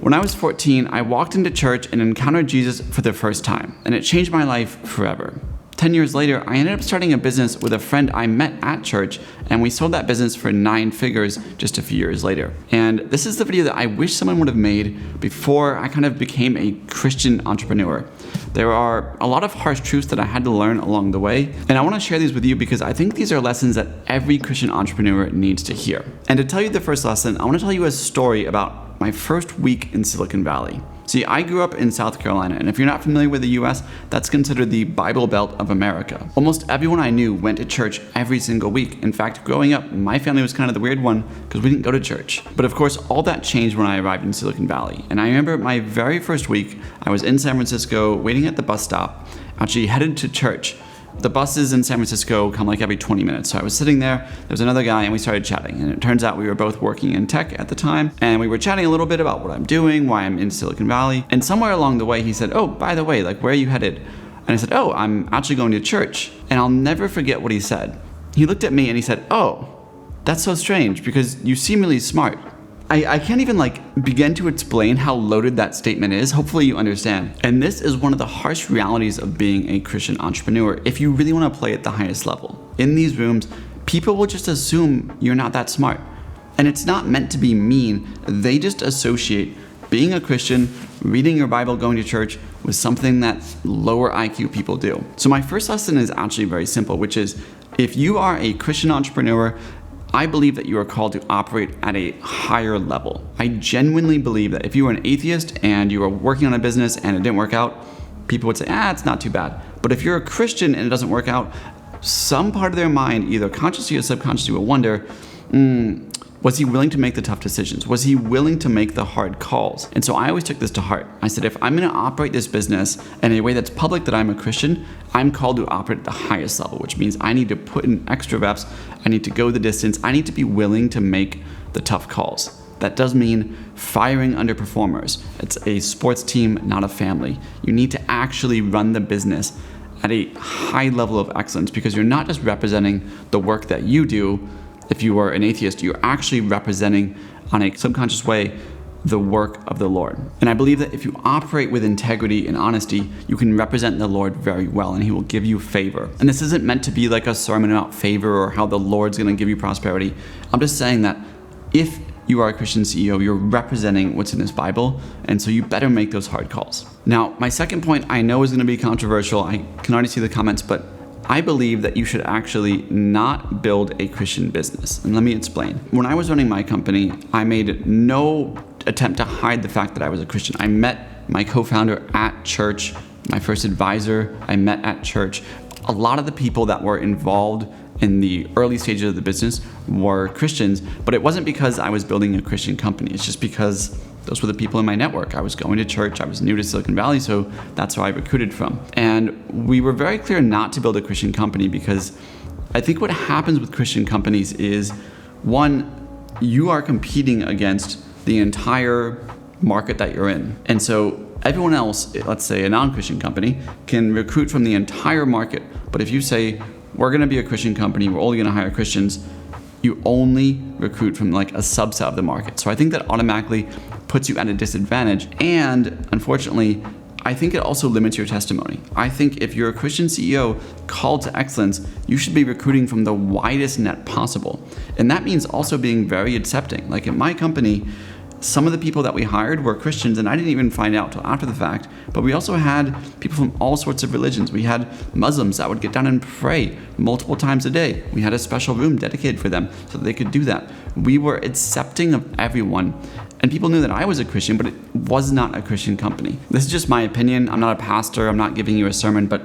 When I was 14, I walked into church and encountered Jesus for the first time, and it changed my life forever. 10 years later, I ended up starting a business with a friend I met at church, and we sold that business for 9 figures just a few years later. And this is the video that I wish someone would have made before I kind of became a Christian entrepreneur. There are a lot of harsh truths that I had to learn along the way, and I want to share these with you because I think these are lessons that every Christian entrepreneur needs to hear. And to tell you the first lesson, I want to tell you a story about my first week in Silicon Valley. See, I grew up in South Carolina, and if you're not familiar with the US, that's considered the Bible Belt of America. Almost everyone I knew went to church every single week. In fact, growing up, my family was kind of the weird one because we didn't go to church. But of course, all that changed when I arrived in Silicon Valley. And I remember my very first week, I was in San Francisco waiting at the bus stop, actually headed to church. The buses in San Francisco come like every 20 minutes. So I was sitting there was another guy, and we started chatting. And it turns out we were both working in tech at the time. And we were chatting a little bit about what I'm doing, why I'm in Silicon Valley. And somewhere along the way, he said, "Oh, by the way, like, where are you headed?" And I said, "Oh, I'm actually going to church." And I'll never forget what he said. He looked at me and he said, "Oh, that's so strange because you seem really smart." I can't even begin to explain how loaded that statement is. Hopefully you understand. And this is one of the harsh realities of being a Christian entrepreneur if you really want to play at the highest level. In these rooms, people will just assume you're not that smart. And it's not meant to be mean. They just associate being a Christian, reading your Bible, going to church with something that lower IQ people do. So my first lesson is actually very simple, which is if you are a Christian entrepreneur, I believe that you are called to operate at a higher level. I genuinely believe that if you were an atheist and you were working on a business and it didn't work out, people would say, it's not too bad. But if you're a Christian and it doesn't work out, some part of their mind, either consciously or subconsciously, will wonder, was he willing to make the tough decisions? Was he willing to make the hard calls? And so I always took this to heart. I said, if I'm gonna operate this business in a way that's public that I'm a Christian, I'm called to operate at the highest level, which means I need to put in extra reps, I need to go the distance, I need to be willing to make the tough calls. That does mean firing underperformers. It's a sports team, not a family. You need to actually run the business at a high level of excellence because you're not just representing the work that you do. If you are an atheist, you're actually representing, on a subconscious way, the work of the Lord. And I believe that if you operate with integrity and honesty, you can represent the Lord very well, and he will give you favor. And this isn't meant to be like a sermon about favor or how the Lord's gonna give you prosperity. I'm just saying that if you are a Christian CEO, you're representing what's in this Bible, and so you better make those hard calls. Now, my second point I know is gonna be controversial. I can already see the comments, but I believe that you should actually not build a Christian business. And let me explain. When I was running my company, I made no attempt to hide the fact that I was a Christian. I met my co-founder at church. My first advisor I met at church. A lot of the people that were involved in the early stages of the business were Christians, but it wasn't because I was building a Christian company. It's just because those were the people in my network. I was going to church, I was new to Silicon Valley, so that's who I recruited from. And we were very clear not to build a Christian company because I think what happens with Christian companies is, one, you are competing against the entire market that you're in. And so everyone else, let's say a non-Christian company, can recruit from the entire market. But if you say, we're gonna be a Christian company, we're only gonna hire Christians, you only recruit from like a subset of the market. So I think that automatically puts you at a disadvantage. And unfortunately, I think it also limits your testimony. I think if you're a Christian CEO called to excellence, you should be recruiting from the widest net possible. And that means also being very accepting. Like in my company, some of the people that we hired were Christians, and I didn't even find out till after the fact, but we also had people from all sorts of religions. We had Muslims that would get down and pray multiple times a day. We had a special room dedicated for them so that they could do that. We were accepting of everyone, and people knew that I was a Christian, but it was not a Christian company. This is just my opinion. I'm not a pastor, I'm not giving you a sermon, but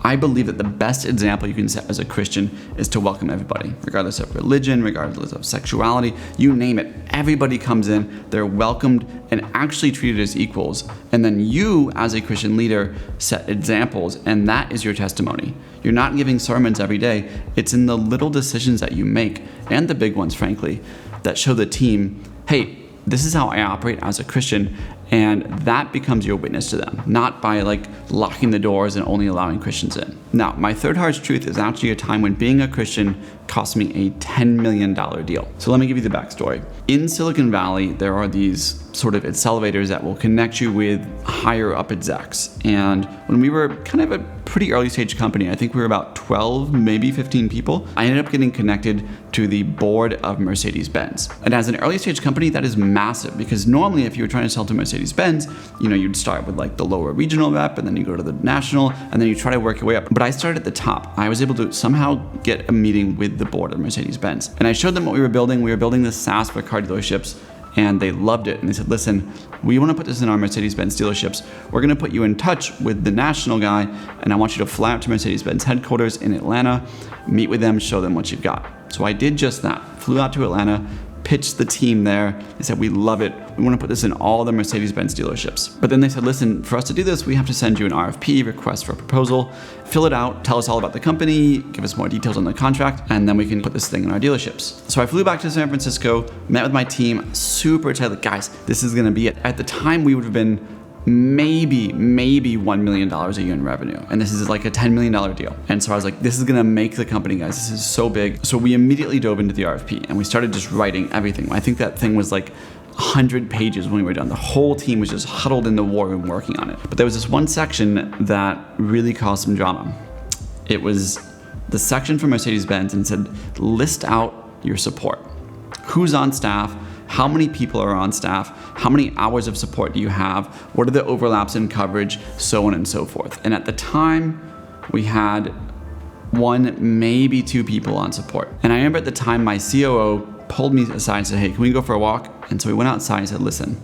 I believe that the best example you can set as a Christian is to welcome everybody, regardless of religion, regardless of sexuality, you name it. Everybody comes in, they're welcomed and actually treated as equals. And then you, as a Christian leader, set examples, and that is your testimony. You're not giving sermons every day. It's in the little decisions that you make, and the big ones, frankly, that show the team, hey, this is how I operate as a Christian, and that becomes your witness to them, not by like locking the doors and only allowing Christians in. Now, my third harsh truth is actually a time when being a Christian cost me a $10 million deal. So let me give you the backstory. In Silicon Valley, there are these sort of accelerators that will connect you with higher up execs. And when we were kind of a pretty early stage company, I think we were about 12, maybe 15 people, I ended up getting connected to the board of Mercedes-Benz. And as an early stage company, that is massive, because normally if you were trying to sell to Mercedes-Benz, you'd start with like the lower regional rep, and then you go to the national, and then you try to work your way up. But I started at the top. I was able to somehow get a meeting with the board of Mercedes-Benz. And I showed them what we were building. We were building this SaaS for car dealerships, and they loved it. And they said, listen, we want to put this in our Mercedes-Benz dealerships. We're going to put you in touch with the national guy, and I want you to fly out to Mercedes-Benz headquarters in Atlanta, meet with them, show them what you've got. So I did just that. Flew out to Atlanta, pitched the team there. They said, we love it. We want to put this in all the Mercedes-Benz dealerships. But then they said, listen, for us to do this, we have to send you an RFP, request for a proposal, fill it out, tell us all about the company, give us more details on the contract, and then we can put this thing in our dealerships. So I flew back to San Francisco, met with my team, super excited, guys, this is going to be it. At the time, we would have been maybe $1 million a year in revenue. And this is like a $10 million deal. And so I was like, this is gonna make the company, guys. This is so big. So we immediately dove into the RFP and we started just writing everything. I think that thing was like 100 pages when we were done. The whole team was just huddled in the war room working on it. But there was this one section that really caused some drama. It was the section for Mercedes-Benz and said, list out your support. Who's on staff? How many people are on staff? How many hours of support do you have? What are the overlaps in coverage? So on and so forth. And at the time, we had 1, maybe 2 people on support. And I remember at the time, my COO pulled me aside and said, hey, can we go for a walk? And so we went outside and said, listen,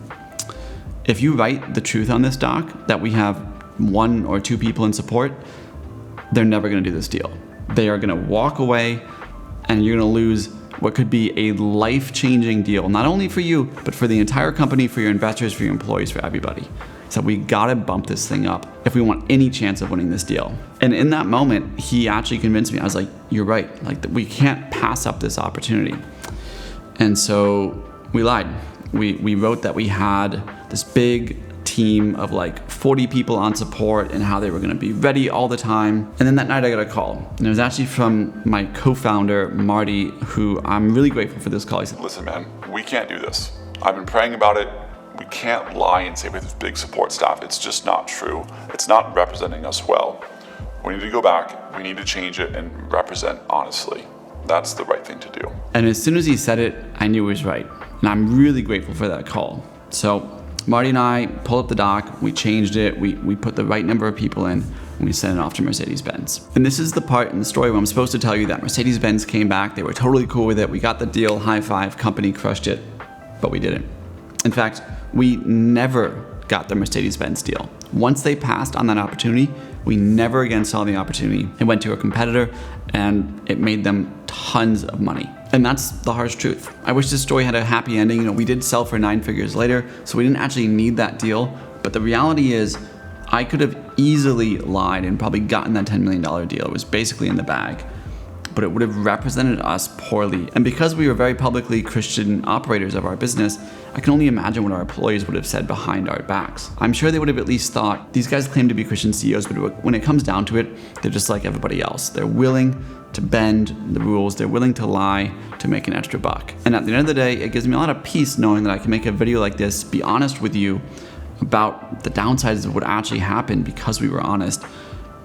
if you write the truth on this doc, that we have 1 or 2 people in support, they're never gonna do this deal. They are gonna walk away and you're gonna lose what could be a life-changing deal, not only for you, but for the entire company, for your investors, for your employees, for everybody. So we gotta bump this thing up if we want any chance of winning this deal. And in that moment, he actually convinced me. I was like, you're right. Like, we can't pass up this opportunity. And so we lied. We wrote that we had this big team of like 40 people on support and how they were gonna be ready all the time. And then that night I got a call. And it was actually from my co-founder, Marty, who I'm really grateful for this call. He said, listen, man, we can't do this. I've been praying about it. We can't lie and say we have this big support staff. It's just not true. It's not representing us well. We need to go back. We need to change it and represent honestly. That's the right thing to do. And as soon as he said it, I knew he was right. And I'm really grateful for that call. So Marty and I pulled up the doc, we changed it, we put the right number of people in, and we sent it off to Mercedes-Benz. And this is the part in the story where I'm supposed to tell you that Mercedes-Benz came back, they were totally cool with it, we got the deal, high five, company crushed it, but we didn't. In fact, we never got the Mercedes-Benz deal. Once they passed on that opportunity, we never again saw the opportunity. It went to a competitor and it made them tons of money. And that's the harsh truth. I wish this story had a happy ending. We did sell for 9 figures later, so we didn't actually need that deal. But the reality is, I could have easily lied and probably gotten that $10 million deal. It was basically in the bag. But it would have represented us poorly. And because we were very publicly Christian operators of our business, I can only imagine what our employees would have said behind our backs. I'm sure they would have at least thought, these guys claim to be Christian CEOs, but when it comes down to it, they're just like everybody else. They're willing to bend the rules. They're willing to lie to make an extra buck. And at the end of the day, it gives me a lot of peace knowing that I can make a video like this, be honest with you about the downsides of what actually happened because we were honest,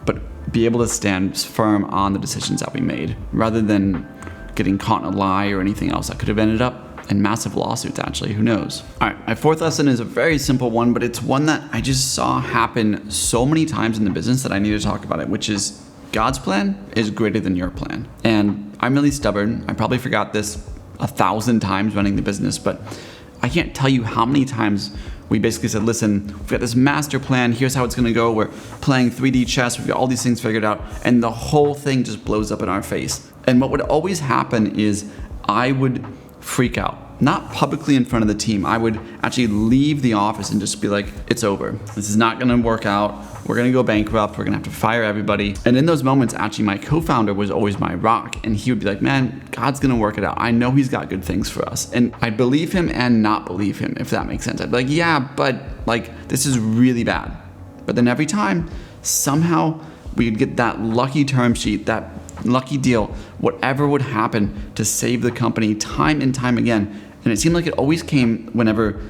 but be able to stand firm on the decisions that we made rather than getting caught in a lie or anything else that could have ended up in massive lawsuits, actually. Who knows? All right, my fourth lesson is a very simple one, but it's one that I just saw happen so many times in the business that I need to talk about it, which is God's plan is greater than your plan. And I'm really stubborn. I probably forgot this 1,000 times running the business, but I can't tell you how many times we basically said, listen, we've got this master plan, here's how it's gonna go, we're playing 3D chess, we've got all these things figured out, and the whole thing just blows up in our face. And what would always happen is I would freak out. not publicly in front of the team. I would actually leave the office and just be like, it's over. This is not gonna work out. We're gonna go bankrupt. We're gonna have to fire everybody. And in those moments, actually, my co-founder was always my rock. And he would be like, man, God's gonna work it out. I know he's got good things for us. And I'd believe him and not believe him, if that makes sense. I'd be like, yeah, but like, this is really bad. But then every time, somehow we'd get that lucky term sheet, that lucky deal, whatever would happen to save the company time and time again. And it seemed like it always came whenever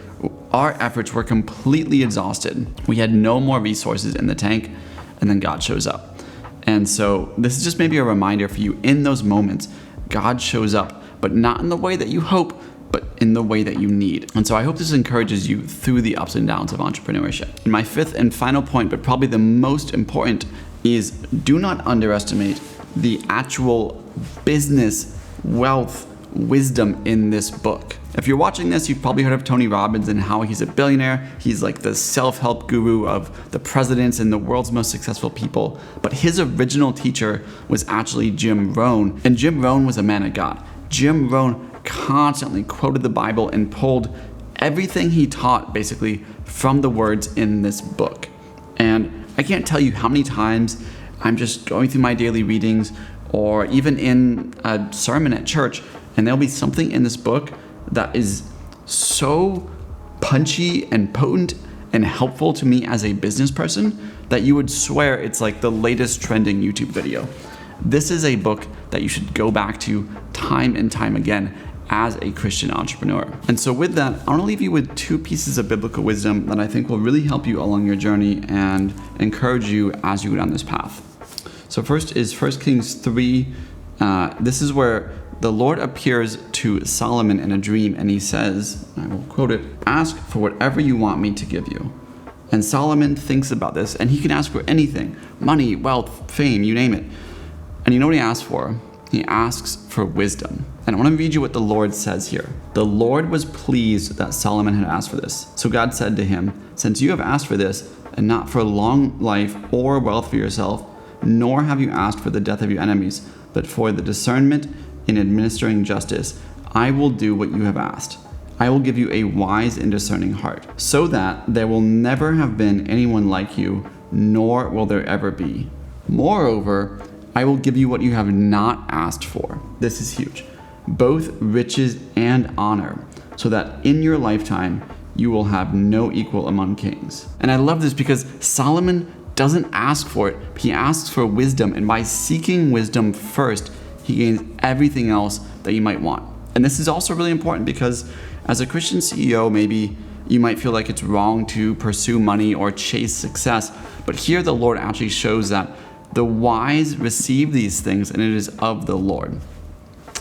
our efforts were completely exhausted. We had no more resources in the tank, and then God shows up. And so this is just maybe a reminder for you, in those moments, God shows up, but not in the way that you hope, but in the way that you need. And so I hope this encourages you through the ups and downs of entrepreneurship. And my fifth and final point, but probably the most important, is do not underestimate the actual business, wealth, wisdom in this book. If you're watching this, you've probably heard of Tony Robbins and how he's a billionaire. He's like the self-help guru of the presidents and the world's most successful people. But his original teacher was actually Jim Rohn. And Jim Rohn was a man of God. Jim Rohn constantly quoted the Bible and pulled everything he taught basically from the words in this book. And I can't tell you how many times I'm just going through my daily readings or even in a sermon at church, and there'll be something in this book that is so punchy and potent and helpful to me as a business person that you would swear it's like the latest trending YouTube video. This is a book that you should go back to time and time again as a Christian entrepreneur. And so with that, I want to leave you with two pieces of biblical wisdom that I think will really help you along your journey and encourage you as you go down this path. So first is 1 Kings 3. This is where the Lord appears to Solomon in a dream, and he says, I will quote it, "Ask for whatever you want me to give you." And Solomon thinks about this, and he can ask for anything: money, wealth, fame, you name it. And you know what he asks for? He asks for wisdom. And I want to read you what the Lord says here. The Lord was pleased that Solomon had asked for this. So God said to him, "Since you have asked for this, and not for long life or wealth for yourself, nor have you asked for the death of your enemies, but for the discernment in administering justice, I will do what you have asked. I will give you a wise and discerning heart, so that there will never have been anyone like you, nor will there ever be. Moreover, I will give you what you have not asked for." This is huge. "Both riches and honor, so that in your lifetime you will have no equal among kings." And I love this because Solomon doesn't ask for it. He asks for wisdom, and by seeking wisdom first, he gains everything else that you might want. And this is also really important because as a Christian CEO, maybe you might feel like it's wrong to pursue money or chase success. But here the Lord actually shows that the wise receive these things, and it is of the Lord.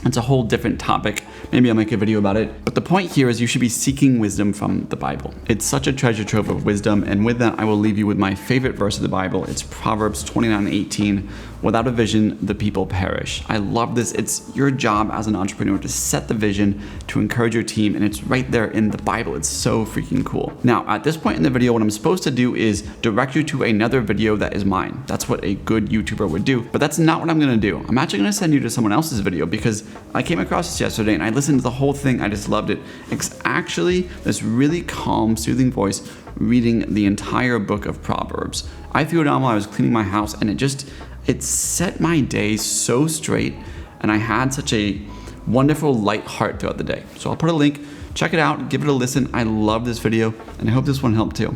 It's a whole different topic. Maybe I'll make a video about it. But the point here is you should be seeking wisdom from the Bible. It's such a treasure trove of wisdom. And with that, I will leave you with my favorite verse of the Bible. It's Proverbs 29:18. "Without a vision, the people perish." I love this. It's your job as an entrepreneur to set the vision, to encourage your team. And it's right there in the Bible. It's so freaking cool. Now, at this point in the video, what I'm supposed to do is direct you to another video that is mine. That's what a good YouTuber would do. But that's not what I'm going to do. I'm actually going to send you to someone else's video because I came across this yesterday and I listened to the whole thing. I just loved it. It's actually this really calm, soothing voice reading the entire book of Proverbs. I threw it on while I was cleaning my house, and it set my day so straight, and I had such a wonderful light heart throughout the day. So I'll put a link, check it out, give it a listen. I love this video, and I hope this one helped too.